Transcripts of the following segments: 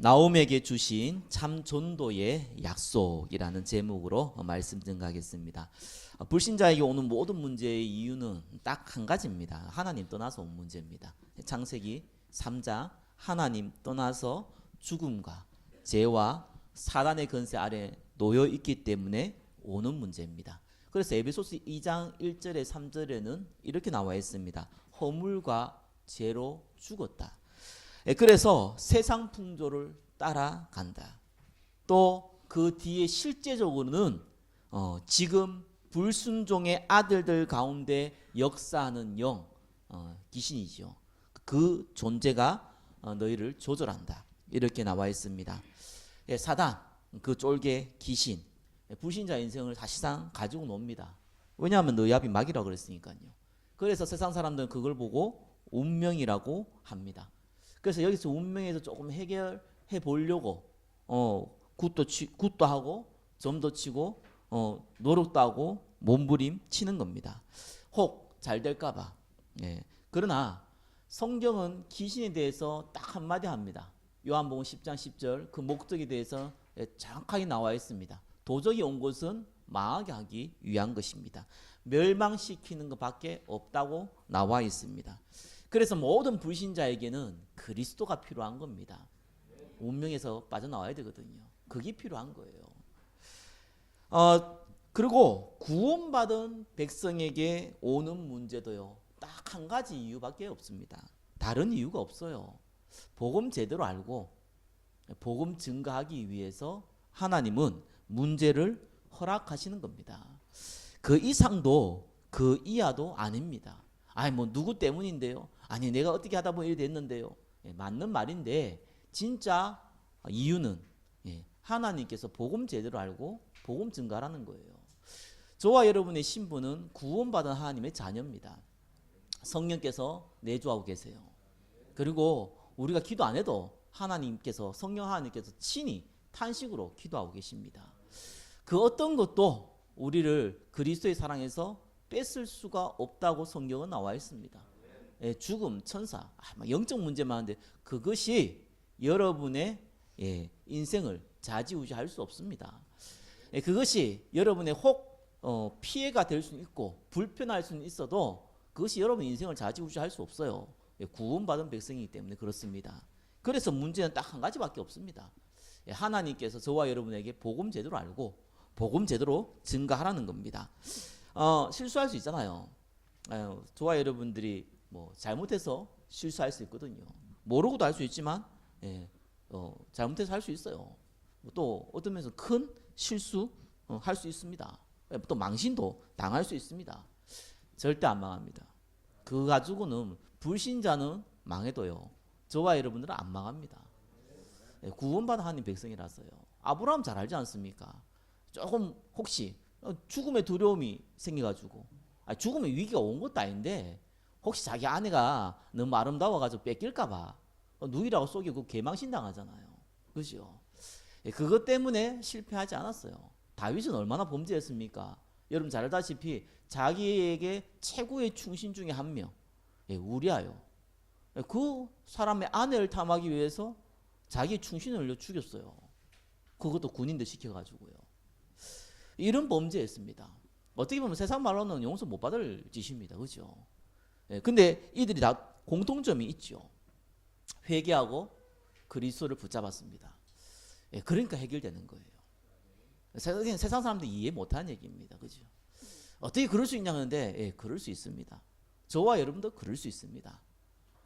나옴에게 주신 참 전도의 약속이라는 제목으로 말씀 증가하겠습니다. 불신자에게 오는 모든 문제의 이유는 딱 한 가지입니다. 하나님 떠나서 온 문제입니다. 창세기 3장 하나님 떠나서 죽음과 죄와 사단의 권세 아래 놓여 있기 때문에 오는 문제입니다. 그래서 에베소서 2장 1절에 3절에는 이렇게 나와 있습니다. 허물과 죄로 죽었다. 그래서 세상 풍조를 따라간다. 또 그 뒤에 실제적으로는 지금 불순종의 아들들 가운데 역사하는 영, 귀신이죠. 그 존재가 너희를 조절한다. 이렇게 나와 있습니다. 사단, 그 쫄개 귀신, 불신자 인생을 사실상 가지고 놉니다. 왜냐하면 너희 앞이 막이라고 그랬으니까요. 그래서 세상 사람들은 그걸 보고 운명이라고 합니다. 그래서 여기서 운명에서 조금 해결해 보려고 굿도 하고 점도 치고 노력도 하고 몸부림 치는 겁니다. 혹 잘 될까봐. 그러나 성경은 귀신에 대해서 딱 한마디 합니다. 요한복음 10장 10절 그 목적에 대해서 정확하게 나와 있습니다. 도적이 온 것은 망하게 하기 위한 것입니다. 멸망시키는 것밖에 없다고 나와 있습니다. 그래서 모든 불신자에게는 그리스도가 필요한 겁니다. 운명에서 빠져나와야 되거든요. 그게 필요한 거예요. 그리고 구원받은 백성에게 오는 문제도요. 딱 한 가지 이유밖에 없습니다. 다른 이유가 없어요. 복음 제대로 알고 복음 증거하기 위해서 하나님은 문제를 허락하시는 겁니다. 그 이상도 그 이하도 아닙니다. 아니 뭐 누구 때문인데요? 아니 내가 어떻게 하다 보니 이렇게 됐는데요. 맞는 말인데 진짜 이유는 하나님께서 복음 제대로 알고 복음 증가하라는 거예요. 저와 여러분의 신분은 구원받은 하나님의 자녀입니다. 성령께서 내주하고 계세요. 그리고 우리가 기도 안 해도 하나님께서 성령 하나님께서 친히 탄식으로 기도하고 계십니다. 그 어떤 것도 우리를 그리스도의 사랑에서 뺏을 수가 없다고 성경은 나와 있습니다. 죽음, 천사, 영적 문제만 하는데 그것이 여러분의 인생을 좌지우지할 수 없습니다. 그것이 여러분의 혹 피해가 될 수는 있고 불편할 수는 있어도 그것이 여러분 인생을 좌지우지할 수 없어요. 구원받은 백성이기 때문에 그렇습니다. 그래서 문제는 딱 한 가지밖에 없습니다. 하나님께서 저와 여러분에게 복음 제대로 알고 복음 제대로 증가하라는 겁니다. 실수할 수 있잖아요. 저와 여러분들이 뭐 잘못해서 실수할 수 있거든요. 모르고도 할 수 있지만 잘못해서 할 수 있어요. 또 어떤 면에서 큰 실수 할 수 있습니다. 또 망신도 당할 수 있습니다. 절대 안 망합니다. 그거 가지고는 불신자는 망해도요. 저와 여러분들은 안 망합니다. 구원받은 하나님 백성이라서요. 아브라함 잘 알지 않습니까? 조금 혹시 죽음의 두려움이 생겨가지고 죽음의 위기가 온 것도 아닌데 혹시 자기 아내가 너무 아름다워가지고 뺏길까봐 누이라고 속이고 개망신 당하잖아요. 그죠? 그것 때문에 실패하지 않았어요. 다윗은 얼마나 범죄했습니까? 여러분 잘 알다시피 자기에게 최고의 충신 중에 한 명, 우리아요. 그 사람의 아내를 탐하기 위해서 자기의 충신을 흘려 죽였어요. 그것도 군인들 시켜가지고요. 이런 범죄했습니다. 어떻게 보면 세상 말로는 용서 못 받을 짓입니다. 그죠? 근데 이들이 다 공통점이 있죠. 회개하고 그리스도를 붙잡았습니다. 그러니까 해결되는 거예요. 세상 사람들이 이해 못하는 얘기입니다. 그죠? 어떻게 그럴 수 있냐 하는데 그럴 수 있습니다. 저와 여러분도 그럴 수 있습니다.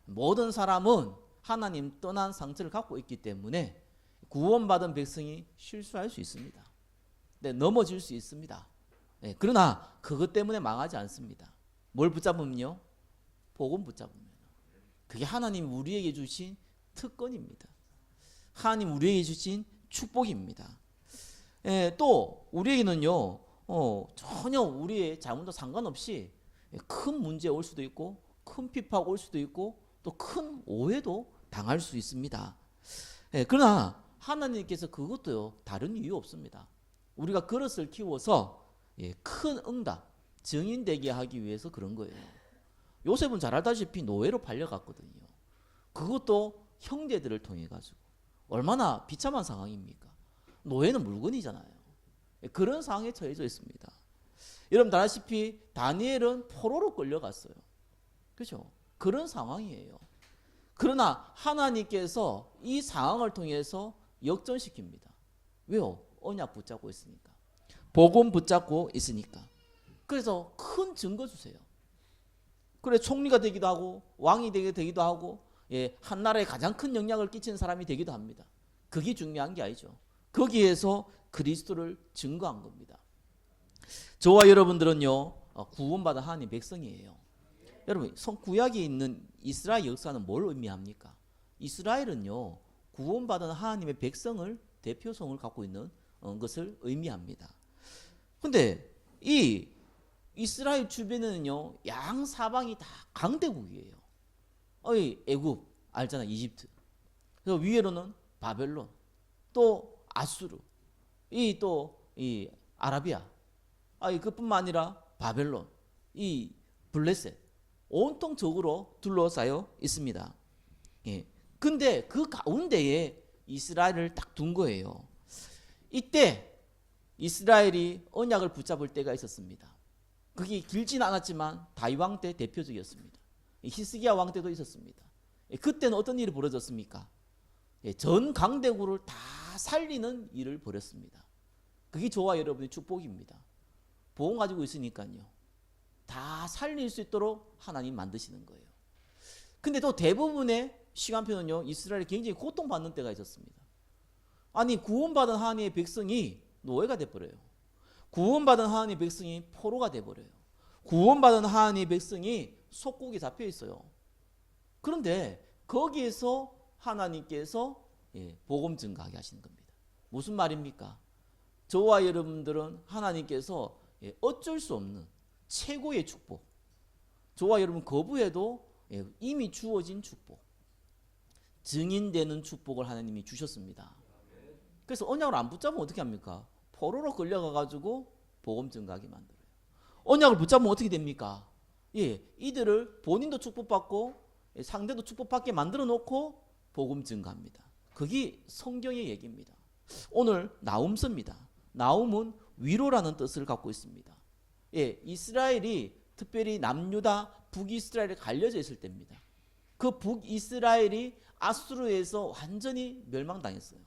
모든 사람은 하나님 떠난 상처를 갖고 있기 때문에 구원받은 백성이 실수할 수 있습니다. 넘어질 수 있습니다. 그러나 그것 때문에 망하지 않습니다. 뭘 붙잡으면요? 복음 붙잡으면. 그게 하나님 우리에게 주신 특권입니다. 하나님 우리에게 주신 축복입니다. 또 우리에게는요 전혀 우리의 잘못과 상관없이 큰 문제 올 수도 있고 큰 비파가 올 수도 있고 또 큰 오해도 당할 수 있습니다. 그러나 하나님께서 그것도요 다른 이유 없습니다. 우리가 그릇을 키워서 큰 응답 증인되게 하기 위해서 그런 거예요. 요셉은 잘 알다시피 노예로 팔려갔거든요. 그것도 형제들을 통해 가지고 얼마나 비참한 상황입니까? 노예는 물건이잖아요. 그런 상황에 처해져 있습니다. 여러분 다 아시다시피 다니엘은 포로로 끌려갔어요. 그렇죠? 그런 상황이에요. 그러나 하나님께서 이 상황을 통해서 역전시킵니다. 왜요? 언약 붙잡고 있으니까. 복음 붙잡고 있으니까. 그래서 큰 증거 주세요. 그래 총리가 되기도 하고 왕이 되기도 하고 한 나라에 가장 큰 영향을 끼치는 사람이 되기도 합니다. 그게 중요한 게 아니죠. 거기에서 그리스도를 증거한 겁니다. 저와 여러분들은요 구원받은 하나님 백성이에요. 여러분 구약에 있는 이스라엘 역사는 뭘 의미합니까? 이스라엘은요 구원받은 하나님의 백성을 대표성을 갖고 있는 것을 의미합니다. 근데 이 이스라엘 주변에는요 양사방이 다 강대국이에요. 애굽 알잖아, 이집트. 그래서 위에로는 바벨론, 또 아수르, 이 아라비아, 그뿐만 아니라 바벨론, 이 블레셋, 온통 적으로 둘러싸여 있습니다. 근데 그 가운데에 이스라엘을 딱 둔 거예요. 이때 이스라엘이 언약을 붙잡을 때가 있었습니다. 그게 길진 않았지만 다윗 왕 때 대표적이었습니다. 히스기야 왕 때도 있었습니다. 그때는 어떤 일이 벌어졌습니까? 전 강대국을 다 살리는 일을 벌였습니다. 그게 저와 여러분의 축복입니다. 복음 가지고 있으니까요. 다 살릴 수 있도록 하나님 만드시는 거예요. 근데 또 대부분의 시간표는요. 이스라엘이 굉장히 고통받는 때가 있었습니다. 아니 구원받은 하나님의 백성이 노예가 돼버려요. 구원받은 하나님의 백성이 포로가 돼버려요. 구원받은 하나님의 백성이 속국에 잡혀 있어요. 그런데 거기에서 하나님께서 복음 증가하게 하시는 겁니다. 무슨 말입니까? 저와 여러분들은 하나님께서 어쩔 수 없는 최고의 축복, 저와 여러분 거부해도 이미 주어진 축복, 증인되는 축복을 하나님이 주셨습니다. 그래서 언약을 안 붙잡으면 어떻게 합니까? 포로로 끌려가가지고 복음 증가하게 만들어요. 언약을 붙잡으면 어떻게 됩니까? 이들을 본인도 축복받고 상대도 축복받게 만들어 놓고 복음 증가합니다. 그게 성경의 얘기입니다. 오늘 나움서입니다. 나움은 위로라는 뜻을 갖고 있습니다. 이스라엘이 특별히 남유다 북이스라엘에 갈려져 있을 때입니다. 그 북이스라엘이 아수르에서 완전히 멸망당했어요.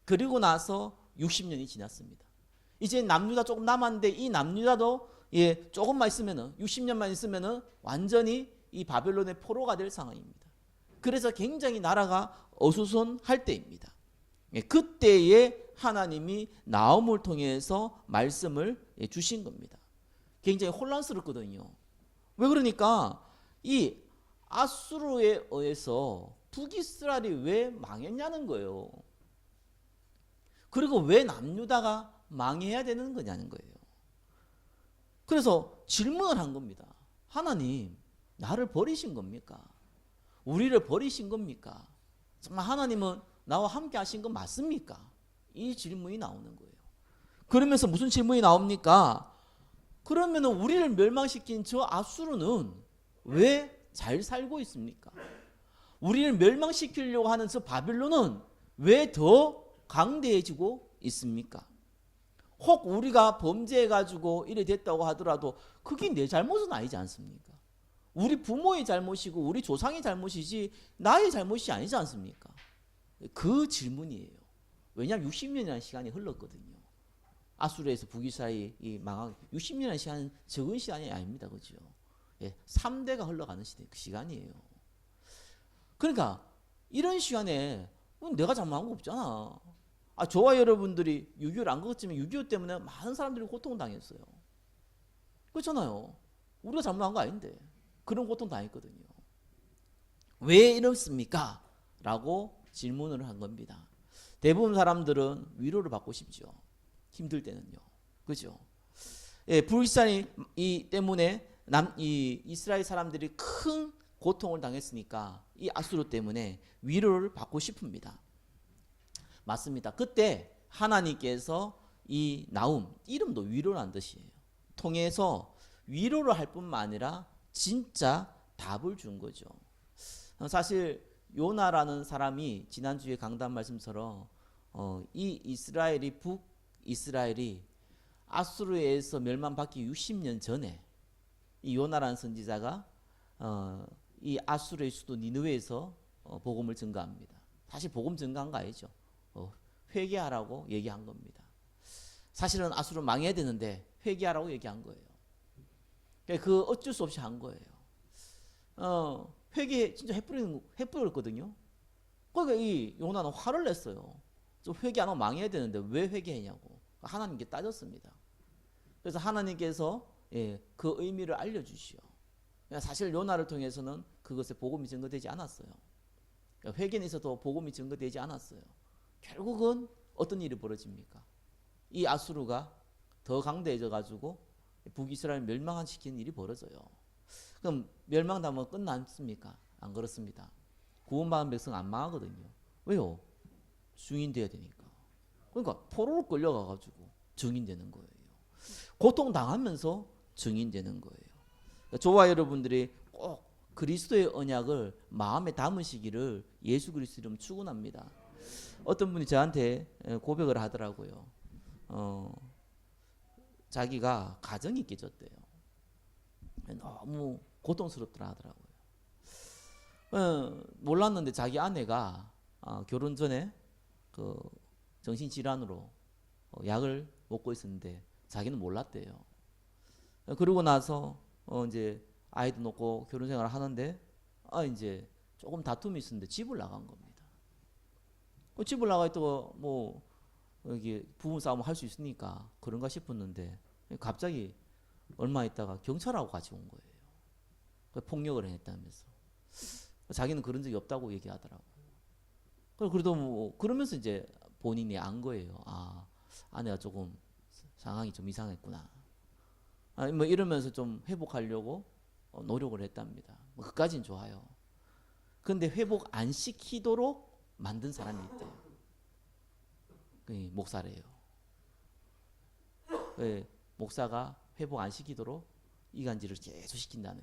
그리고 나서 60년이 지났습니다. 이제 남유다 조금 남았는데 이 남유다도 조금만 있으면은 60년만 있으면은 완전히 이 바벨론의 포로가 될 상황입니다. 그래서 굉장히 나라가 어수선할 때입니다. 그때에 하나님이 나움을 통해서 말씀을 주신 겁니다. 굉장히 혼란스럽거든요. 왜 그러니까 이 아수르에 의해서 북이스라엘이 왜 망했냐는 거예요. 그리고 왜 남유다가 망해야 되는 거냐는 거예요. 그래서 질문을 한 겁니다. 하나님, 나를 버리신 겁니까? 우리를 버리신 겁니까? 정말 하나님은 나와 함께 하신 건 맞습니까? 이 질문이 나오는 거예요. 그러면서 무슨 질문이 나옵니까? 그러면 우리를 멸망시킨 저 아수르는 왜 잘 살고 있습니까? 우리를 멸망시키려고 하는 저 바빌론은 왜 더 강대해지고 있습니까? 혹 우리가 범죄해가지고 이래 됐다고 하더라도 그게 내 잘못은 아니지 않습니까? 우리 부모의 잘못이고 우리 조상의 잘못이지 나의 잘못이 아니지 않습니까? 그 질문이에요. 왜냐하면 60년이라는 시간이 흘렀거든요. 아수르에서 북이스라엘이 망한 60년이라는 시간은 적은 시간이 아닙니다. 그죠? 3대가 흘러가는 시간이에요. 그러니까 이런 시간에 내가 잘못한 거 없잖아. 저와 여러분들이 6.25를 안 겪었지만 6.25 때문에 많은 사람들이 고통을 당했어요. 그렇잖아요. 우리가 잘못한 거 아닌데 그런 고통 당했거든요. 왜 이렇습니까? 라고 질문을 한 겁니다. 대부분 사람들은 위로를 받고 싶죠. 힘들 때는요. 그죠? 불이스라엘 때문에 이스라엘 사람들이 큰 고통을 당했으니까 이 아수르 때문에 위로를 받고 싶습니다. 맞습니다. 그때 하나님께서 이 나움, 이름도 위로라는 뜻이에요. 통해서 위로를 할 뿐만 아니라 진짜 답을 준 거죠. 사실 요나라는 사람이 지난주에 강단 말씀처럼 이 이스라엘이 북이스라엘이 아수르에 의해서 멸망받기 60년 전에 이 요나라는 선지자가 이 아수르의 수도 니느웨에서 복음을 전가합니다. 사실 복음 전가한 거 아니죠. 회개하라고 얘기한 겁니다. 사실은 아수르 망해야 되는데 회개하라고 얘기한 거예요. 그 어쩔 수 없이 한 거예요. 회개 진짜 해버렸거든요. 그러니까 이 요나는 화를 냈어요. 좀 회개 안 하면 망해야 되는데 왜 회개했냐고 하나님께 따졌습니다. 그래서 하나님께서 그 의미를 알려주시오. 사실 요나를 통해서는 그것에 복음이 증거되지 않았어요. 회개는 있어도 복음이 증거되지 않았어요. 결국은 어떤 일이 벌어집니까? 이 아수르가 더 강대해져 가지고 북이스라엘 멸망시키는 일이 벌어져요. 그럼 멸망당하면 끝났습니까? 안 그렇습니다. 구원받은 백성 안 망하거든요. 왜요? 증인돼야 되니까. 그러니까 포로로 끌려가 가지고 증인되는 거예요. 고통당하면서 증인되는 거예요. 저와 여러분들이 꼭 그리스도의 언약을 마음에 담으시기를 예수 그리스도 이름 축원합니다. 어떤 분이 저한테 고백을 하더라고요. 자기가 가정이 깨졌대요. 너무 고통스럽더라 하더라고요. 몰랐는데 자기 아내가 결혼 전에 그 정신질환으로 약을 먹고 있었는데 자기는 몰랐대요. 그러고 나서 이제 아이도 놓고 결혼 생활을 하는데 이제 조금 다툼이 있었는데 집을 나간 겁니다. 집을 나가 있다가 뭐 여기 부부 싸움을 할 수 있으니까 그런가 싶었는데 갑자기 얼마 있다가 경찰하고 같이 온 거예요. 폭력을 했다면서. 자기는 그런 적이 없다고 얘기하더라고요. 그래도 뭐 그러면서 이제 본인이 안 거예요. 아내가 조금 상황이 좀 이상했구나. 뭐 이러면서 좀 회복하려고 노력을 했답니다. 뭐 그까진 좋아요. 근데 회복 안 시키도록 만든 사람이 있대요. 목사래요. 목사가 회복 안 시키도록 이간질을 계속 시킨다는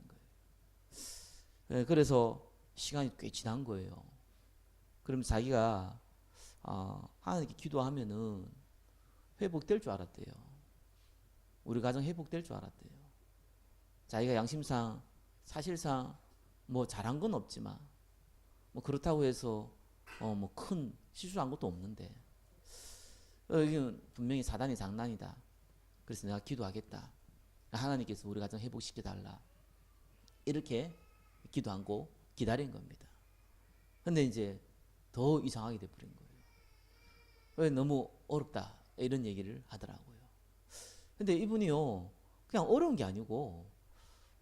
거예요. 그래서 시간이 꽤 지난 거예요. 그러면 자기가 하나님께 기도하면은 회복될 줄 알았대요. 우리 가정 회복될 줄 알았대요. 자기가 양심상 사실상 뭐 잘한 건 없지만 뭐 그렇다고 해서 뭐 큰 실수한 것도 없는데 여기는 분명히 사단의 장난이다. 그래서 내가 기도하겠다. 하나님께서 우리 가정 회복시켜 달라. 이렇게 기도하고 기다린 겁니다. 근데 이제 더 이상하게 돼버린 거예요. 왜 너무 어렵다 이런 얘기를 하더라고요. 근데 이분이요 그냥 어려운 게 아니고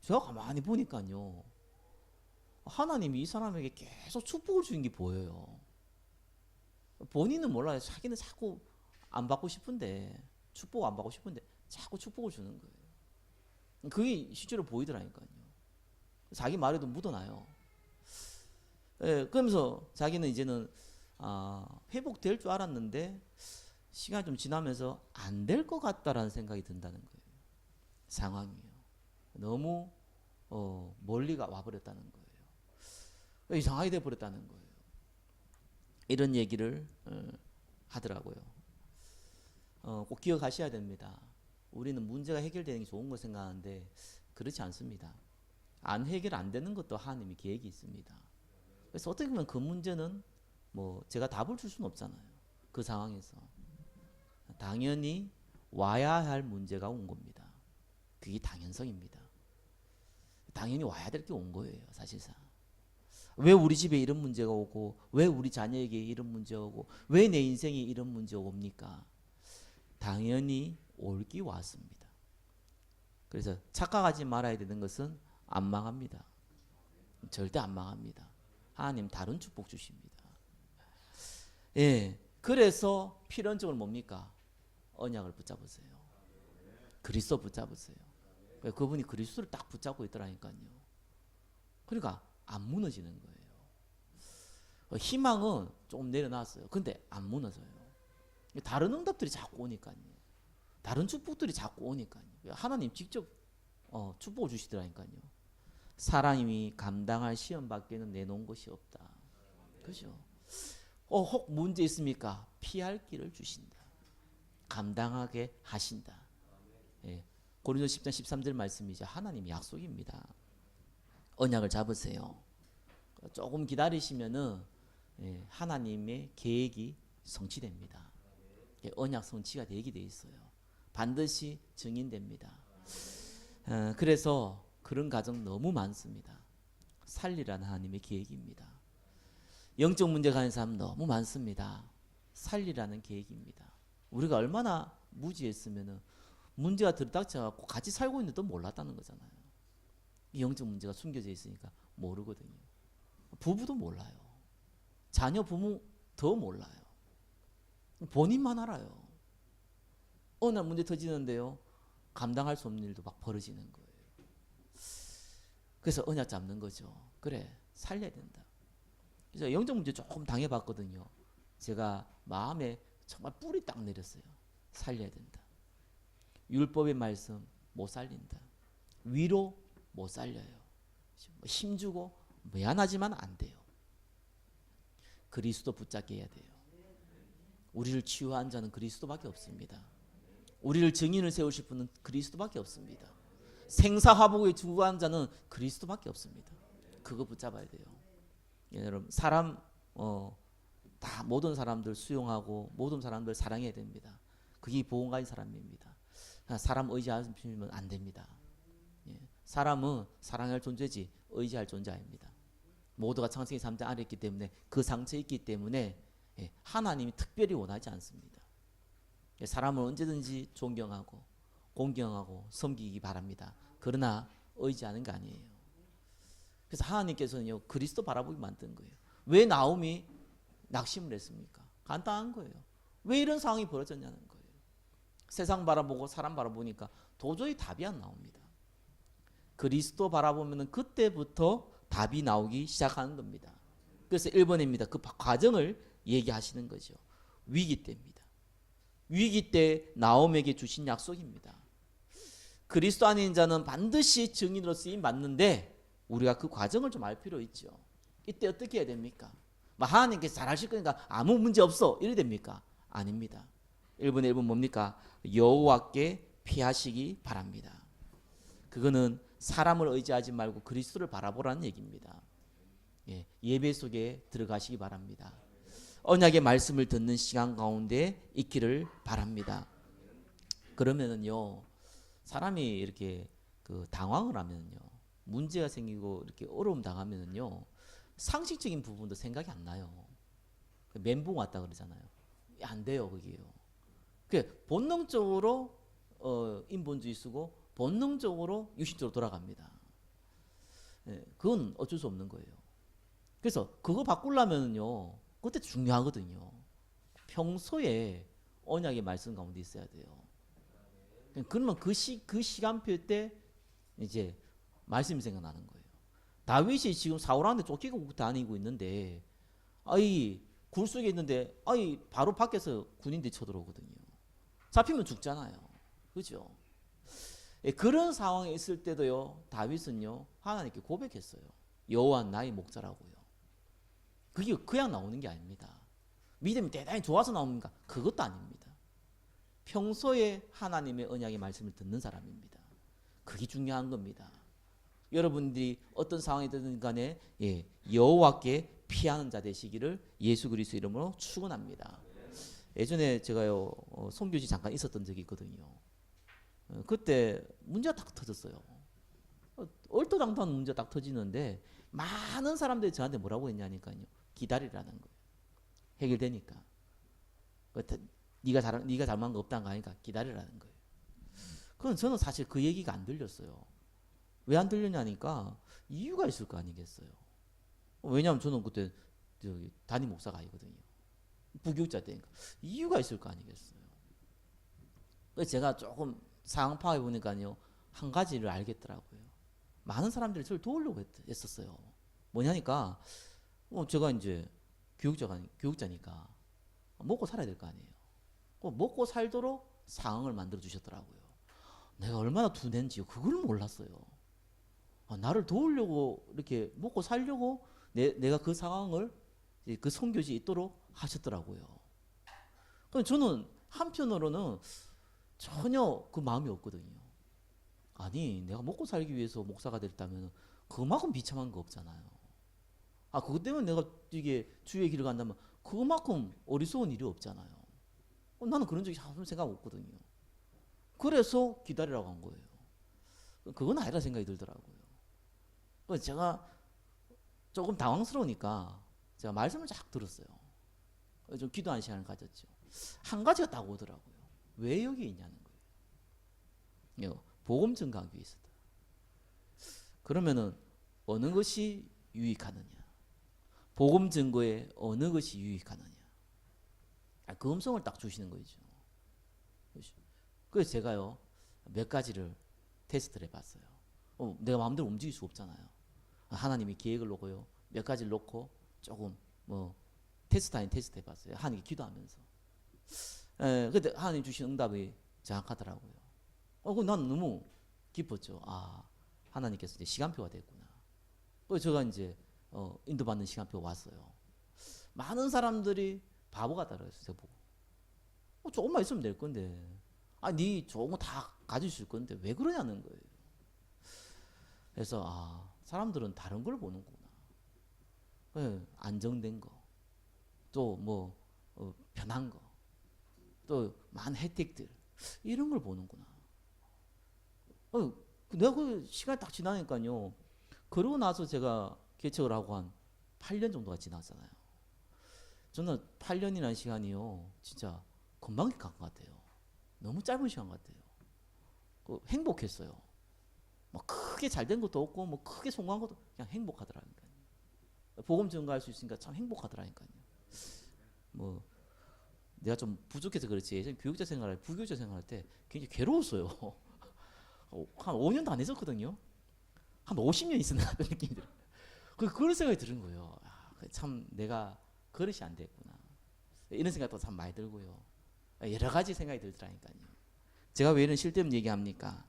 제가 가만히 보니까요 하나님이 이 사람에게 계속 축복을 주는 게 보여요. 본인은 몰라요. 자기는 자꾸 안 받고 싶은데 축복 안 받고 싶은데 자꾸 축복을 주는 거예요. 그게 실제로 보이더라니까요. 자기 말에도 묻어나요. 그러면서 자기는 이제는 회복될 줄 알았는데 시간이 좀 지나면서 안 될 것 같다라는 생각이 든다는 거예요. 상황이요. 너무 멀리가 와버렸다는 거예요. 이상하게 돼버렸다는 거예요. 이런 얘기를 하더라고요. 꼭 기억하셔야 됩니다. 우리는 문제가 해결되는 게 좋은 거 생각하는데 그렇지 않습니다. 안 해결 안 되는 것도 하나님의 계획이 있습니다. 그래서 어떻게 보면 그 문제는 뭐 제가 답을 줄 수는 없잖아요. 그 상황에서 당연히 와야 할 문제가 온 겁니다. 그게 당연성입니다. 당연히 와야 될 게 온 거예요. 사실상 왜 우리 집에 이런 문제가 오고 왜 우리 자녀에게 이런 문제가 오고 왜 내 인생에 이런 문제가 옵니까? 당연히 올기 왔습니다. 그래서 착각하지 말아야 되는 것은 안 망합니다. 절대 안 망합니다. 하나님 다른 축복 주십니다. 그래서 필연적으로 뭡니까? 언약을 붙잡으세요. 그리스도 붙잡으세요. 그분이 그리스도를 딱 붙잡고 있더라니까요. 그러니까 안 무너지는 거예요. 희망은 조금 내려놨어요. 근데 안 무너져요. 다른 응답들이 자꾸 오니까요. 다른 축복들이 자꾸 오니까요. 하나님 직접 축복을 주시더라니까요. 사람이 감당할 시험 밖에는 내놓은 것이 없다. 그죠? 혹 문제 있습니까? 피할 길을 주신다. 감당하게 하신다. 예. 고린도서 10장 13절 말씀이죠. 하나님 약속입니다. 언약을 잡으세요. 조금 기다리시면은 하나님의 계획이 성취됩니다. 언약 성취가 되게 돼 있어요. 반드시 증인됩니다. 그래서 그런 가정 너무 많습니다. 살리라는 하나님의 계획입니다. 영적 문제 가는 사람 너무 많습니다. 살리라는 계획입니다. 우리가 얼마나 무지했으면은 문제가 들이닥쳐갖고 같이 살고 있는데도 몰랐다는 거잖아요. 이 영적 문제가 숨겨져 있으니까 모르거든요. 부부도 몰라요. 자녀 부모 더 몰라요. 본인만 알아요. 어느 날 문제 터지는데요, 감당할 수 없는 일도 막 벌어지는 거예요. 그래서 언약 잡는 거죠. 그래, 살려야 된다. 그래서 영적 문제 조금 당해봤거든요. 제가 마음에 정말 뿌리 딱 내렸어요. 살려야 된다. 율법의 말씀 못 살린다. 위로 못 살려요. 힘주고 미안하지만 안 돼요. 그리스도 붙잡게 해야 돼요. 우리를 치유한 자는 그리스도밖에 없습니다. 우리를 증인을 세우실 분은 그리스도밖에 없습니다. 생사화복에 주구한 자는 그리스도밖에 없습니다. 그거 붙잡아야 돼요. 여러분, 사람 다 모든 사람들 수용하고 모든 사람들 사랑해야 됩니다. 그게 보험가인 사람입니다. 사람 의지하시면 안 됩니다. 사람은 사랑할 존재지 의지할 존재 아닙니다. 모두가 창세기 3장 아래 있기 때문에 그 상처에 있기 때문에 하나님이 특별히 원하지 않습니다. 사람을 언제든지 존경하고 공경하고 섬기기 바랍니다. 그러나 의지하는 게 아니에요. 그래서 하나님께서는요, 그리스도 바라보게 만든 거예요. 왜 나옴이 낙심을 했습니까? 간단한 거예요. 왜 이런 상황이 벌어졌냐는 거예요. 세상 바라보고 사람 바라보니까 도저히 답이 안 나옵니다. 그리스도 바라보면 그때부터 답이 나오기 시작하는 겁니다. 그래서 1번입니다. 그 과정을 얘기하시는 거죠. 위기 때입니다. 위기 때 나옴에게 주신 약속입니다. 그리스도 안에 자는 반드시 증인으로 쓰임 받는데 우리가 그 과정을 좀 알 필요 있죠. 이때 어떻게 해야 됩니까? 하나님께서 잘하실 거니까 아무 문제 없어 이래 됩니까? 아닙니다. 1번에 1번 뭡니까? 여호와께 피하시기 바랍니다. 그거는 사람을 의지하지 말고 그리스도를 바라보라는 얘기입니다. 예배 속에 들어가시기 바랍니다. 언약의 말씀을 듣는 시간 가운데 있기를 바랍니다. 그러면은요, 사람이 이렇게 당황을 하면요, 문제가 생기고 이렇게 어려움 당하면은요, 상식적인 부분도 생각이 안 나요. 멘붕 왔다 그러잖아요. 안 돼요, 그게요. 본능적으로 인본주의 쓰고 본능적으로 육신적으로 돌아갑니다. 그건 어쩔 수 없는 거예요. 그래서 그거 바꾸려면요, 그때 중요하거든요. 평소에 언약의 말씀 가운데 있어야 돼요. 그러면 그 시간표 때 이제 말씀이 생각나는 거예요. 다윗이 지금 사울한테 쫓기고 다니고 있는데, 굴 속에 있는데, 바로 밖에서 군인들이 쳐들어오거든요. 잡히면 죽잖아요. 그죠? 그런 상황에 있을 때도요, 다윗은요, 하나님께 고백했어요. 여호와 나의 목자라고요. 그게 그냥 나오는 게 아닙니다. 믿음이 대단히 좋아서 나옵니까? 그것도 아닙니다. 평소에 하나님의 언약의 말씀을 듣는 사람입니다. 그게 중요한 겁니다. 여러분들이 어떤 상황이든 간에 여호와께 피하는 자 되시기를 예수 그리스도 이름으로 축원합니다. 예전에 제가요, 선교지 잠깐 있었던 적이 있거든요. 그때 문제가 딱 터졌어요. 얼토당토한 문제가 딱 터지는데 많은 사람들이 저한테 뭐라고 했냐니까요. 기다리라는 거예요. 해결되니까. 네가 잘못한 거 없다는 거 아니까 기다리라는 거예요. 그건 저는 사실 그 얘기가 안 들렸어요. 왜 안 들렸냐니까 이유가 있을 거 아니겠어요. 왜냐하면 저는 그때 담임 목사가 아니거든요. 부교육자 때니까 이유가 있을 거 아니겠어요. 그래서 제가 조금 상황 파악해 보니까요, 한 가지를 알겠더라고요. 많은 사람들이 저를 도우려고 했었어요. 뭐냐니까 제가 이제 교육자니까 먹고 살아야 될 거 아니에요. 먹고 살도록 상황을 만들어 주셨더라고요. 내가 얼마나 둔했는지 그걸 몰랐어요. 나를 도우려고 이렇게 먹고 살려고 내가 그 상황을 그 선교지 있도록 하셨더라고요. 그럼 저는 한편으로는 전혀 그 마음이 없거든요. 아니 내가 먹고 살기 위해서 목사가 됐다면 그만큼 비참한 거 없잖아요. 그것 때문에 내가 이게 주의 길을 간다면 그만큼 어리석은 일이 없잖아요. 나는 그런 적이 아무 생각 없거든요. 그래서 기다리라고 한 거예요. 그건 아니라 생각이 들더라고요. 그래서 제가 조금 당황스러우니까 제가 말씀을 쫙 들었어요. 좀 기도하는 시간을 가졌죠. 한 가지가 딱 오더라고요. 왜 여기 있냐는 거예요. 복음 증거하기 위해서다. 그러면은 어느 것이 유익하느냐? 복음 증거에 어느 것이 유익하느냐? 그 음성을 딱 주시는 거죠. 그래서 제가요 몇 가지를 테스트를 해봤어요. 내가 마음대로 움직일 수 없잖아요. 하나님이 계획을 놓고요 몇 가지를 놓고 조금 뭐 테스트 아닌 테스트 해봤어요. 하나님께 기도하면서. 근데 하나님 주신 응답이 정확하더라고요. 그 난 너무 기뻤죠. 하나님께서 이제 시간표가 됐구나. 그래서 제가 이제 인도받는 시간표가 왔어요. 많은 사람들이 바보 같다고 했어요. 제가 보고. 조금만 있으면 될 건데. 네 좋은 거 다 가질 수 있을 건데 왜 그러냐는 거예요. 그래서 사람들은 다른 걸 보는구나. 안정된 거, 또 뭐 편한 거, 또 많은 혜택들 이런 걸 보는구나. 내가 그 시간이 딱 지나니까요. 그러고 나서 제가 개척을 하고 한 8년 정도가 지났잖아요. 저는 8년이라는 시간이요 진짜 금방 간 것 같아요. 너무 짧은 시간 같아요. 행복했어요. 뭐 크게 잘된 것도 없고 뭐 크게 성공한 것도 그냥 행복하더라니까요. 복음 전가할 수 있으니까 참 행복하더라니까요. 뭐 내가 좀 부족해서 그렇지 예전 교육자 생활할 부교육자 생활할 때 굉장히 괴로웠어요. 한 5년도 안 했었거든요. 한 50년 있었나 하는 느낌이 들어요. 그런 생각이 드는 거예요. 참 내가 그릇이 안 됐구나. 이런 생각도 참 많이 들고요. 여러 가지 생각이 들더라니까요. 제가 왜 이런 쓸데없는 얘기합니까?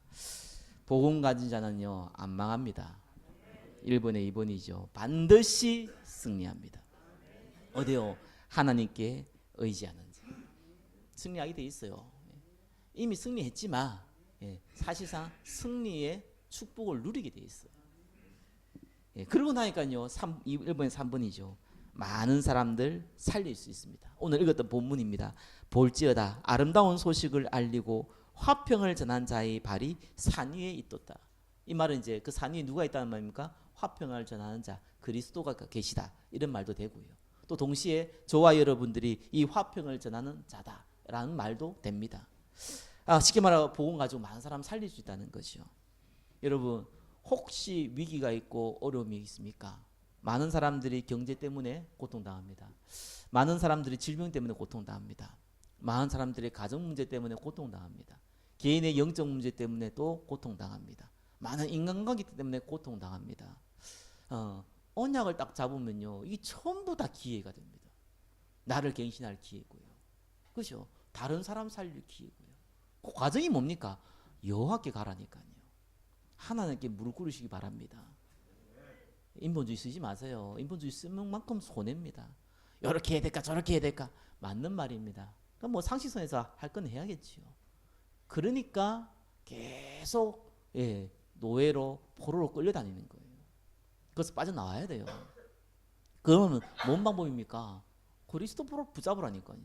복음 가진 자는요 안 망합니다. 1번에 2번이죠. 반드시 승리합니다. 어디요? 하나님께 의지하는 자. 승리하게 돼 있어요. 이미 승리했지만 사실상 승리의 축복을 누리게 돼 있어요. 그러고 나니까요 1번에 3번이죠. 많은 사람들 살릴 수 있습니다. 오늘 읽었던 본문입니다. 볼지어다 아름다운 소식을 알리고 화평을 전한 자의 발이 산 위에 있도다. 이 말은 이제 그 산 위에 누가 있다는 말입니까? 화평을 전하는 자 그리스도가 계시다 이런 말도 되고요. 또 동시에 저와 여러분들이 이 화평을 전하는 자다라는 말도 됩니다. 쉽게 말하면 복음 가지고 많은 사람 살릴 수 있다는 것이요. 여러분 혹시 위기가 있고 어려움이 있습니까? 많은 사람들이 경제 때문에 고통당합니다. 많은 사람들이 질병 때문에 고통당합니다. 많은 사람들이 가정 문제 때문에 고통당합니다. 개인의 영적 문제 때문에 또 고통당합니다. 많은 인간관계 때문에 고통당합니다. 언약을 딱 잡으면요 이게 전부 다 기회가 됩니다. 나를 갱신할 기회고요. 그렇죠? 다른 사람 살릴 기회고요. 그 과정이 뭡니까? 여호와께 가라니까요. 하나님께 무릎 꿇으시기 바랍니다. 인본주의 쓰지 마세요. 인본주의 쓰는 만큼 손해입니다. 이렇게 해야 될까 저렇게 해야 될까 맞는 말입니다. 그럼 뭐 상식선에서 할 건 해야겠지요. 그러니까 계속 노예로 포로로 끌려다니는 거예요. 그래서 빠져나와야 돼요. 그러면 뭔 방법입니까? 그리스도로 붙잡으라니까요.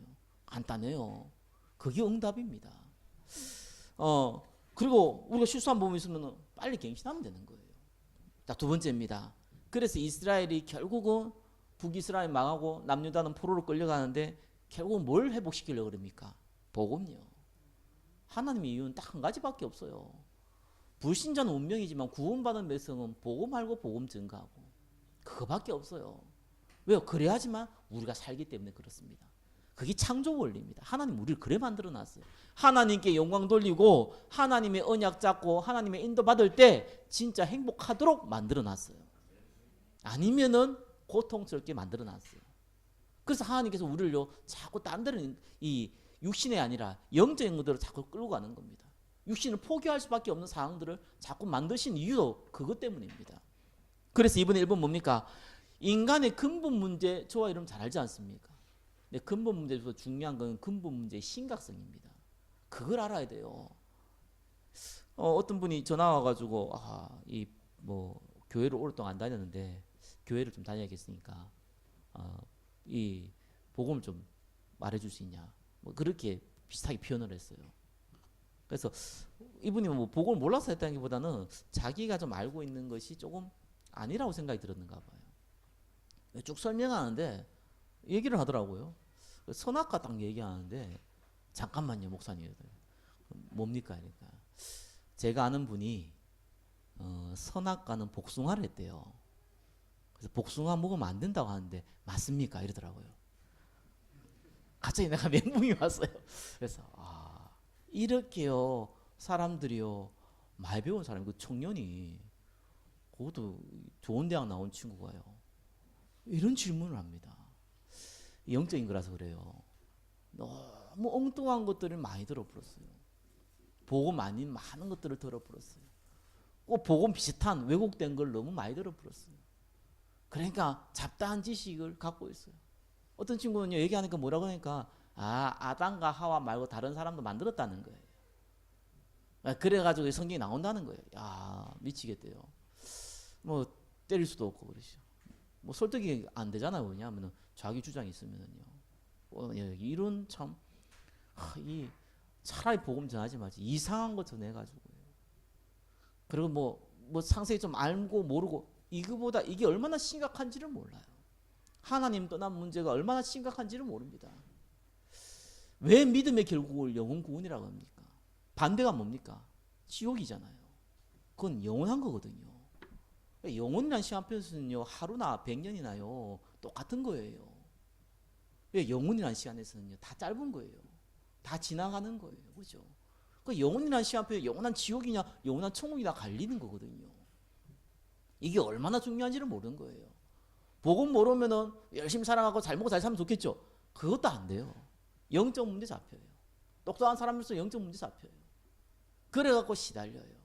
간단해요. 그게 응답입니다. 그리고 우리가 실수한 부분이 있으면 빨리 갱신하면 되는 거예요. 자, 두 번째입니다. 그래서 이스라엘이 결국은 북이스라엘 망하고 남유다는 포로로 끌려가는데 결국은 뭘 회복시키려고 그럽니까? 복음요. 하나님의 이유는 딱 한 가지밖에 없어요. 불신자는 운명이지만 구원받은 백성은 복음 알고 복음 증거하고 그거밖에 없어요. 왜요? 그래야지만 우리가 살기 때문에 그렇습니다. 그게 창조 원리입니다. 하나님 우리를 그래 만들어 놨어요. 하나님께 영광 돌리고 하나님의 언약 잡고 하나님의 인도 받을 때 진짜 행복하도록 만들어 놨어요. 아니면은 고통스럽게 만들어 놨어요. 그래서 하나님께서 우리를요 자꾸 딴 데는 이 육신이 아니라 영적인 것들을 자꾸 끌고 가는 겁니다. 육신을 포기할 수밖에 없는 상황들을 자꾸 만드신 이유도 그것 때문입니다. 그래서 이번에 1번 뭡니까? 인간의 근본 문제 저와 여러분 잘 알지 않습니까? 근데 근본 문제 중에서 중요한 건 근본 문제의 심각성입니다. 그걸 알아야 돼요. 어떤 분이 전화 와가지고 이 뭐 교회를 오랫동안 안 다녔는데 교회를 좀 다녀야겠으니까 이 복음을 좀 말해줄 수 있냐? 뭐 그렇게 비슷하게 표현을 했어요. 그래서 이분이 뭐 복음을 몰라서 했다기보다는 자기가 좀 알고 있는 것이 조금 아니라고 생각이 들었는가 봐요. 쭉 설명하는데 얘기를 하더라고요. 선악과 딱 얘기하는데 잠깐만요, 목사님. 뭡니까? 그러니까 제가 아는 분이 선악과는 복숭아를 했대요. 그래서 복숭아 먹으면 안 된다고 하는데 맞습니까? 이러더라고요. 갑자기 내가 멘붕이 왔어요. 그래서 이렇게요 사람들이요 많이 배운 사람이 그 청년이 그것도 좋은 대학 나온 친구가요 이런 질문을 합니다. 영적인 거라서 그래요. 너무 엉뚱한 것들을 많이 들어버렸어요. 복음 아닌 많은 것들을 들어버렸어요. 꼭 복음 비슷한 왜곡된 걸 너무 많이 들어버렸어요. 그러니까 잡다한 지식을 갖고 있어요. 어떤 친구는요 얘기하니까 뭐라고 하니까 아담과 하와 말고 다른 사람도 만들었다는 거예요. 그래가지고 성경이 나온다는 거예요. 야 미치겠대요. 뭐 때릴 수도 없고 그러시죠. 뭐 설득이 안 되잖아요. 왜냐하면 자기 주장이 있으면은요. 이런 참 이 차라리 복음 전하지 말지 이상한 거 전해가지고요. 그리고 뭐 상세히 좀 알고 모르고 이거보다 이게 얼마나 심각한지를 몰라요. 하나님 떠난 문제가 얼마나 심각한지를 모릅니다. 왜 믿음의 결국을 영혼 구원이라고 합니까? 반대가 뭡니까? 지옥이잖아요. 그건 영원한 거거든요. 영혼이라는 시간표에서는요 하루나 100년이나요 똑같은 거예요. 영혼이라는 시간에서는요 다 짧은 거예요. 다 지나가는 거예요. 그죠? 그 영혼이라는 시간표에 영원한 지옥이냐 영원한 천국이냐 갈리는 거거든요. 이게 얼마나 중요한지를 모르는 거예요. 복음 모르면은 열심히 살아가고 잘 먹고 잘 살면 좋겠죠. 그것도 안 돼요. 영적 문제 잡혀요. 똑똑한 사람으로서 영적 문제 잡혀요. 그래갖고 시달려요.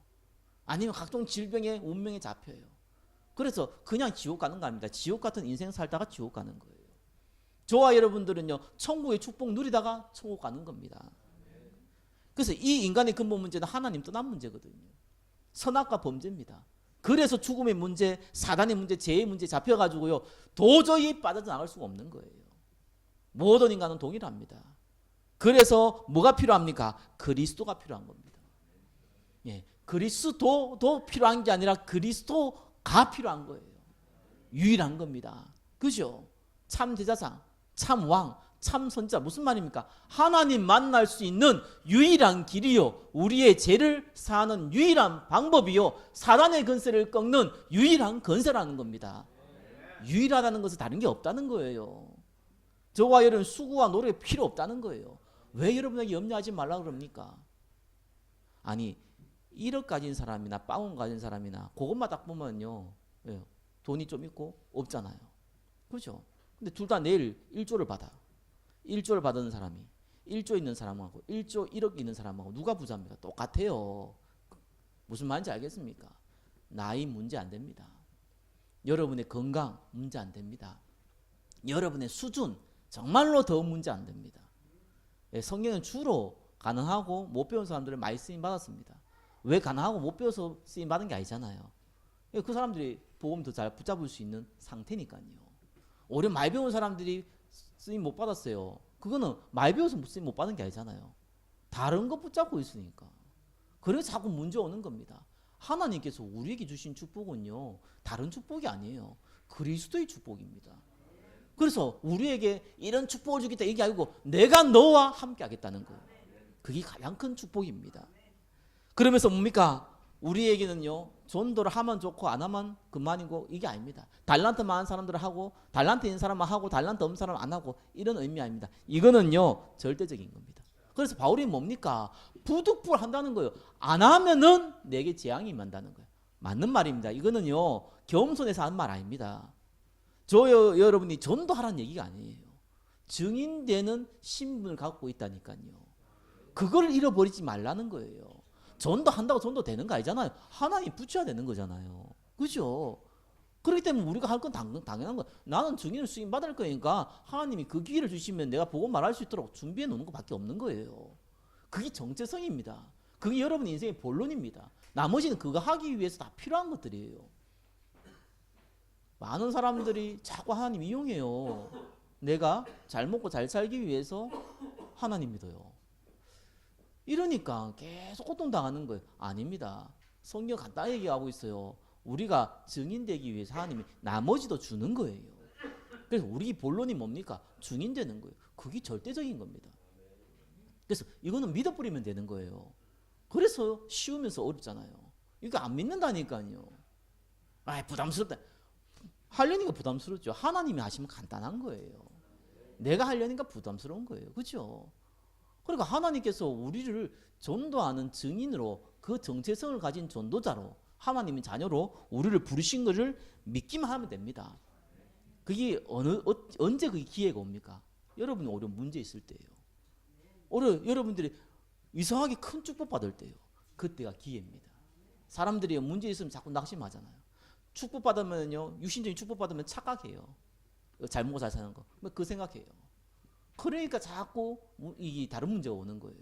아니면 각종 질병에 운명에 잡혀요. 그래서 그냥 지옥 가는 거 아닙니다. 지옥 같은 인생 살다가 지옥 가는 거예요. 저와 여러분들은요 천국의 축복 누리다가 천국 가는 겁니다. 그래서 이 인간의 근본 문제는 하나님 떠난 문제거든요. 선악과 범죄입니다. 그래서 죽음의 문제, 사단의 문제, 죄의 문제 잡혀가지고요 도저히 빠져나갈 수가 없는 거예요. 모든 인간은 동일합니다. 그래서 뭐가 필요합니까? 그리스도가 필요한 겁니다. 예, 그리스도도 필요한 게 아니라 그리스도가 필요한 거예요. 유일한 겁니다. 그죠? 참 제사장, 참 왕, 참 선자 무슨 말입니까? 하나님 만날 수 있는 유일한 길이요 우리의 죄를 사하는 유일한 방법이요 사단의 건세를 꺾는 유일한 건세라는 겁니다. 유일하다는 것은 다른 게 없다는 거예요. 저와 여러분 수고와 노력이 필요 없다는 거예요. 왜 여러분에게 염려하지 말라 그럽니까? 아니 1억 가진 사람이나 빵원 가진 사람이나 그것만 딱 보면요 돈이 좀 있고 없잖아요. 그렇죠? 근데 둘 다 내일 1조를 받아. 1조를 받은 사람이 1조 있는 사람하고 1조 1억 있는 사람하고 누가 부자입니까? 똑같아요. 무슨 말인지 알겠습니까? 나이 문제 안 됩니다. 여러분의 건강 문제 안 됩니다. 여러분의 수준 정말로 더 문제 안 됩니다. 성경은 주로 가능하고 못 배운 사람들을 많이 쓰임 받았습니다. 왜 가능하고 못 배워서 쓰임 받은 게 아니잖아요. 그 사람들이 복음 더 잘 붙잡을 수 있는 상태니까요. 오히려 많이 배운 사람들이 쓰임 못 받았어요. 그거는 많이 배워서 쓰임 못 받은 게 아니잖아요. 다른 거 붙잡고 있으니까. 그래서 자꾸 문제 오는 겁니다. 하나님께서 우리에게 주신 축복은요 다른 축복이 아니에요. 그리스도의 축복입니다. 그래서 우리에게 이런 축복을 주겠다 이게 아니고 내가 너와 함께 하겠다는 거예요. 그게 가장 큰 축복입니다. 그러면서 뭡니까? 우리에게는요 전도를 하면 좋고 안 하면 그만이고 이게 아닙니다. 달란트 많은 사람들은 하고 달란트 있는 사람은 하고 달란트 없는 사람은 안 하고 이런 의미 아닙니다. 이거는요 절대적인 겁니다. 그래서 바울이 뭡니까? 부득불 한다는 거예요. 안 하면은 내게 재앙이 임한다는 거예요. 맞는 말입니다. 이거는요 겸손해서 하는 말 아닙니다. 여러분이 전도하라는 얘기가 아니에요. 증인되는 신분을 갖고 있다니까요. 그걸 잃어버리지 말라는 거예요. 전도한다고 전도 되는 거 아니잖아요. 하나님 붙여야 되는 거잖아요. 그죠? 그렇기 때문에 우리가 할 건 당연한 거야. 나는 증인을 수임 받을 거니까 하나님이 그 기회를 주시면 내가 보고 말할 수 있도록 준비해 놓는 것밖에 없는 거예요. 그게 정체성입니다. 그게 여러분 인생의 본론입니다. 나머지는 그거 하기 위해서 다 필요한 것들이에요. 많은 사람들이 자꾸 하나님 이용해요. 내가 잘 먹고 잘 살기 위해서 하나님 믿어요. 이러니까 계속 고통당하는 거예요. 아닙니다. 성경 간단히 얘기하고 있어요. 우리가 증인되기 위해서 하나님이 나머지도 주는 거예요. 그래서 우리 본론이 뭡니까? 증인되는 거예요. 그게 절대적인 겁니다. 그래서 이거는 믿어버리면 되는 거예요. 그래서 쉬우면서 어렵잖아요. 이거 안 믿는다니까요. 아, 부담스럽다. 하려니까 부담스럽죠. 하나님이 하시면 간단한 거예요. 내가 하려니까 부담스러운 거예요. 그렇죠? 그러니까 하나님께서 우리를 전도하는 증인으로 그 정체성을 가진 전도자로 하나님의 자녀로 우리를 부르신 것을 믿기만 하면 됩니다. 그게 언제 그게 기회가 옵니까? 여러분이 오히려 문제 있을 때예요. 오히려 여러분들이 이상하게 큰 축복 받을 때예요. 그때가 기회입니다. 사람들이 문제 있으면 자꾸 낙심하잖아요. 축복 받으면요, 육신적인 축복 받으면 착각해요. 잘 먹고 잘 사는 거. 그 생각해요. 그러니까 자꾸 이 다른 문제가 오는 거예요.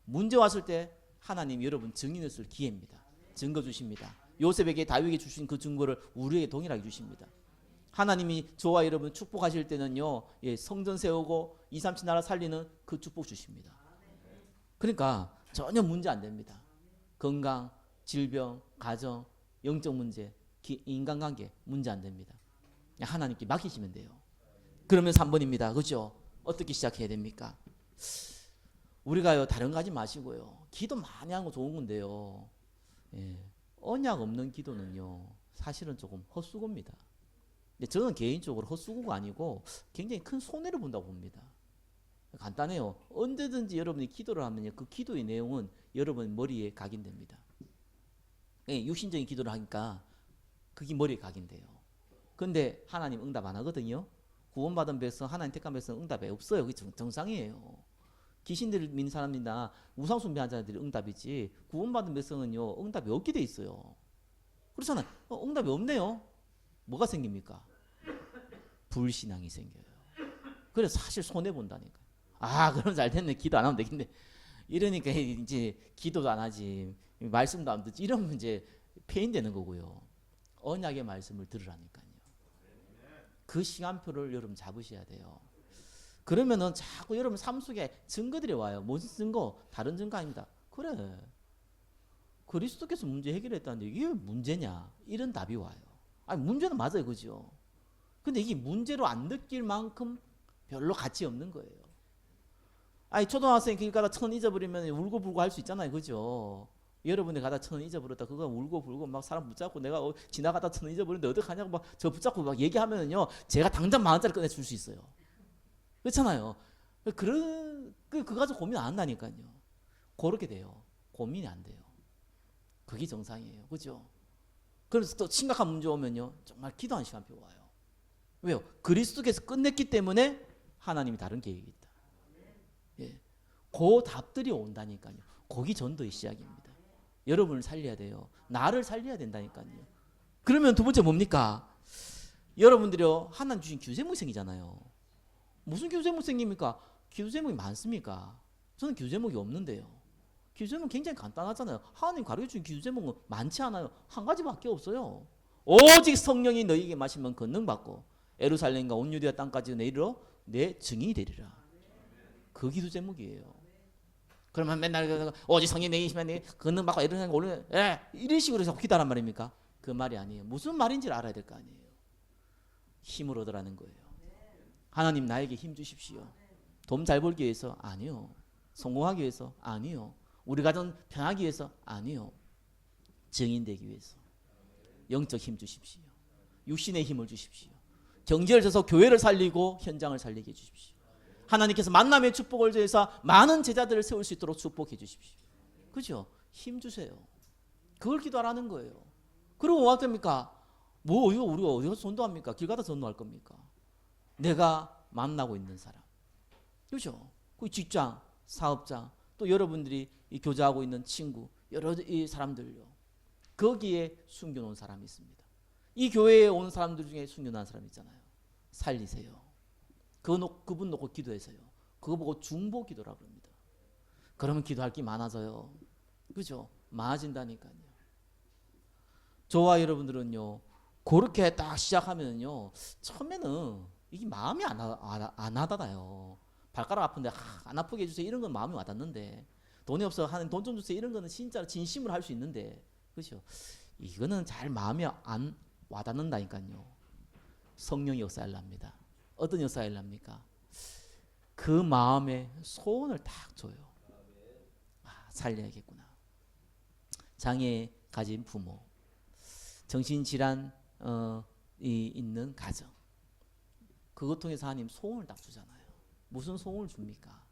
문제 왔을 때 하나님 여러분 증인을 쓸 기회입니다. 증거 주십니다. 요셉에게 다윗에게 주신 그 증거를 우리에게 동일하게 주십니다. 하나님이 저와 여러분 축복하실 때는요, 예, 성전 세우고 2, 3천 나라 살리는 그 축복 주십니다. 그러니까 전혀 문제 안 됩니다. 건강, 질병, 가정, 영적 문제, 인간관계 문제 안 됩니다. 하나님께 맡기시면 돼요. 그러면 3번입니다. 그렇죠? 어떻게 시작해야 됩니까? 우리가요 다른 거 하지 마시고요. 기도 많이 하는 거 좋은 건데요. 예, 언약 없는 기도는요 사실은 조금 헛수고입니다. 근데 저는 개인적으로 헛수고가 아니고 굉장히 큰 손해를 본다고 봅니다. 간단해요. 언제든지 여러분이 기도를 하면요 그 기도의 내용은 여러분 머리에 각인됩니다. 예, 육신적인 기도를 하니까 그게 머리에 각인돼요. 근데 하나님 응답 안 하거든요. 구원받은 백성, 하나님 택한 백성 응답이 없어요. 그게 정상이에요. 귀신들을 믿는 사람이나 우상숭배하는 자들이 응답이지 구원받은 백성은요 응답이 없게 돼 있어요. 그렇잖아요. 응답이 없네요. 뭐가 생깁니까? 불신앙이 생겨요. 그래서 사실 손해본다니까요. 아 그럼 잘 됐네. 기도 안 하면 되겠네. 이러니까 이제 기도도 안 하지 말씀도 안 듣지 이러면 이제 폐인되는 거고요. 언약의 말씀을 들으라니까요. 그 시간표를 여러분 잡으셔야 돼요. 그러면은 자꾸 여러분 삶 속에 증거들이 와요. 무슨 증거? 다른 증거 아닙니다. 그래. 그리스도께서 문제 해결했다는데 이게 왜 문제냐? 이런 답이 와요. 아니 문제는 맞아요. 그죠? 근데 이게 문제로 안 느낄 만큼 별로 가치 없는 거예요. 아니 초등학생 길 가다 천 잊어버리면 울고불고 할 수 있잖아요. 그죠? 여러분이 가다 천 잊어버렸다. 그거 울고불고 막 사람 붙잡고 내가 지나가다 천 잊어버렸는데 어떡하냐고 막 저 붙잡고 막 얘기하면은요. 제가 당장 10,000원짜리 꺼내줄 수 있어요. 그렇잖아요. 그거 가지고 고민 안 한다니까요. 그렇게 돼요. 고민이 안 돼요. 그게 정상이에요. 그죠? 그래서 또 심각한 문제 오면요. 정말 기도하는 시간표 와요. 왜요? 그리스도께서 끝냈기 때문에 하나님이 다른 계획이 있다. 예. 그 답들이 온다니까요. 거기 전도의 시작입니다. 여러분을 살려야 돼요. 나를 살려야 된다니까요. 그러면 두 번째 뭡니까? 여러분들이요. 하나님 주신 규제목생이잖아요. 무슨 규제목생입니까? 규제목이 많습니까? 저는 규제목이 없는데요. 규제목은 굉장히 간단하잖아요. 하나님 가르쳐준 규제목은 많지 않아요. 한 가지밖에 없어요. 오직 성령이 너희에게 마시면 권능받고 예루살렘과 온 유대와 땅까지 내리러 내 증인이 되리라. 그 기도 제목이에요. 그러면 맨날 오직 성령이 내게 마시면 권능받고 예루살렘과 오르는 이런 식으로 해서 기도하란 말입니까? 그 말이 아니에요. 무슨 말인지를 알아야 될 거 아니에요. 힘을 얻으라는 거예요. 하나님 나에게 힘 주십시오. 돈 잘 벌기 위해서? 아니요. 성공하기 위해서? 아니요. 우리 가정 편하기 위해서? 아니요. 증인되기 위해서. 영적 힘 주십시오. 육신의 힘을 주십시오. 경제를 줘서 교회를 살리고 현장을 살리게 해주십시오. 하나님께서 만남의 축복을 줘서 많은 제자들을 세울 수 있도록 축복해 주십시오. 그죠? 힘 주세요. 그걸 기도하라는 거예요. 그리고 뭐 합니까? 뭐 이거 우리가 어디서 전도합니까? 길 가다 전도할 겁니까? 내가 만나고 있는 사람. 그죠? 그 직장, 사업장, 또 여러분들이 이 교제하고 있는 친구, 여러 이 사람들요. 거기에 숨겨놓은 사람이 있습니다. 이 교회에 오는 사람들 중에 순교한 사람 있잖아요. 살리세요. 그분 놓고 기도해서요. 그거 보고 중보 기도라고 합니다. 그러면 기도할 게 많아져요. 그죠? 많아진다니까요. 저와 여러분들은요, 그렇게 딱 시작하면요, 처음에는 이게 마음이 안 와닿아요. 발가락 아픈데 안 아프게 해주세요 이런 건 마음이 와닿는데, 돈이 없어 하는 돈 좀 주세요 이런 거는 진짜 진심으로 할 수 있는데, 그렇죠? 이거는 잘 마음이 안 와닿는다니까요. 성령이 역사하랍니다. 어떤 역사하랍니까? 그 마음에 소원을 딱 줘요. 살려야겠구나. 장애 가진 부모, 정신질환 있는 가정, 그것 통해서 하나님 소원을 딱 주잖아요. 무슨 소원을 줍니까?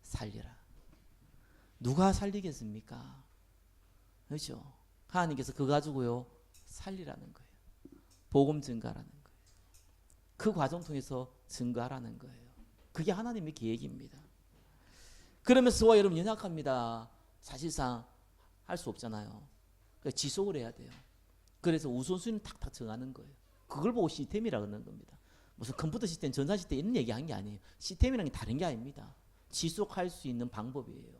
살려라. 누가 살리겠습니까? 그렇죠? 하나님께서 그거 가지고요 살리라는 거예요. 복음 증가라는 거예요. 그 과정 통해서 증가하라는 거예요. 그게 하나님의 계획입니다. 그러면서 저와 여러분 연약합니다. 사실상 할 수 없잖아요. 그러니까 지속을 해야 돼요. 그래서 우선순위는 탁탁 정하는 거예요. 그걸 보고 시스템이라고 하는 겁니다. 무슨 컴퓨터 시스템, 전산 시스템 이런 얘기한 게 아니에요. 시스템이라는 게 다른 게 아닙니다. 지속할 수 있는 방법이에요.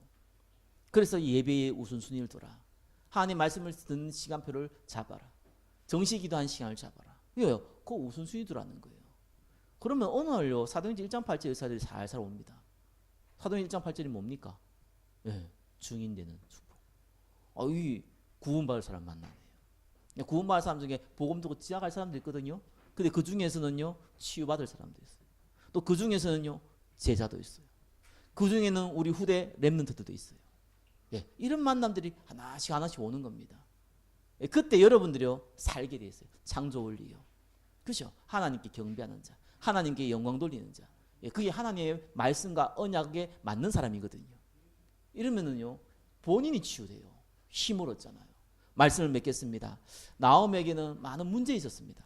그래서 예배의 우선순위를 둬라. 하나님 말씀을 듣는 시간표를 잡아라. 정시기도한 시간을 잡아라. 왜요? 그 우선순위 두라는 거예요. 그러면 어느 날요 사도행전 1장 8절 의사들이 살살 옵니다. 사도행전 1장 8절이 뭡니까? 예, 증인되는 축복. 이 구원받을 사람 만나네요. 구원받을 사람 중에 복음 듣고 지나갈 사람도 있거든요. 근데 그 중에서는요 치유받을 사람도 있어요. 또 그 중에서는요 제자도 있어요. 그 중에는 우리 후대 렘넌트들도 있어요. 예, 이런 만남들이 하나씩 오는 겁니다. 예, 그때 여러분들이요 살게 돼 있어요. 창조 원리요. 그렇죠? 하나님께 경배하는 자, 하나님께 영광 돌리는 자. 예, 그게 하나님의 말씀과 언약에 맞는 사람이거든요. 이러면은요 본인이 치유돼요. 힘을 얻잖아요. 말씀을 맺겠습니다. 나옴에게는 많은 문제 있었습니다.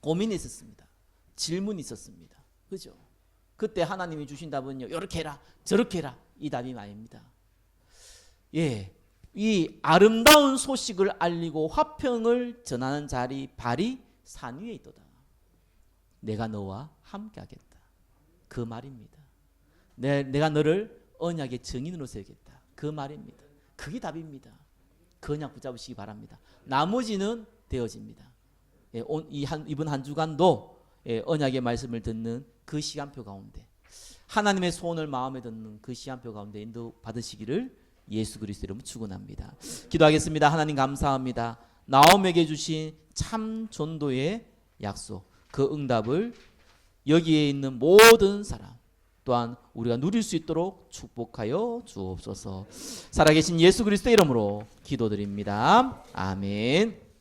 고민이 있었습니다. 질문이 있었습니다. 그죠? 그때 하나님이 주신 답은요 이렇게 해라 저렇게 해라 이 답이 아닙니다. 예, 이 아름다운 소식을 알리고 화평을 전하는 자리 발이 산 위에 있도다. 내가 너와 함께 하겠다. 그 말입니다. 내가 너를 언약의 증인으로 세우겠다. 그 말입니다. 그게 답입니다. 그 언약 붙잡으시기 바랍니다. 나머지는 되어집니다. 예, 이번 한 주간도 언약의 말씀을 듣는 그 시간표 가운데 하나님의 소원을 마음에 듣는 그 시간표 가운데 인도 받으시기를 예수 그리스도 이름으로 축원합니다. 기도하겠습니다. 하나님 감사합니다. 나옴에게 주신 참 전도의 약속, 그 응답을 여기에 있는 모든 사람 또한 우리가 누릴 수 있도록 축복하여 주옵소서. 살아계신 예수 그리스도 이름으로 기도드립니다. 아멘.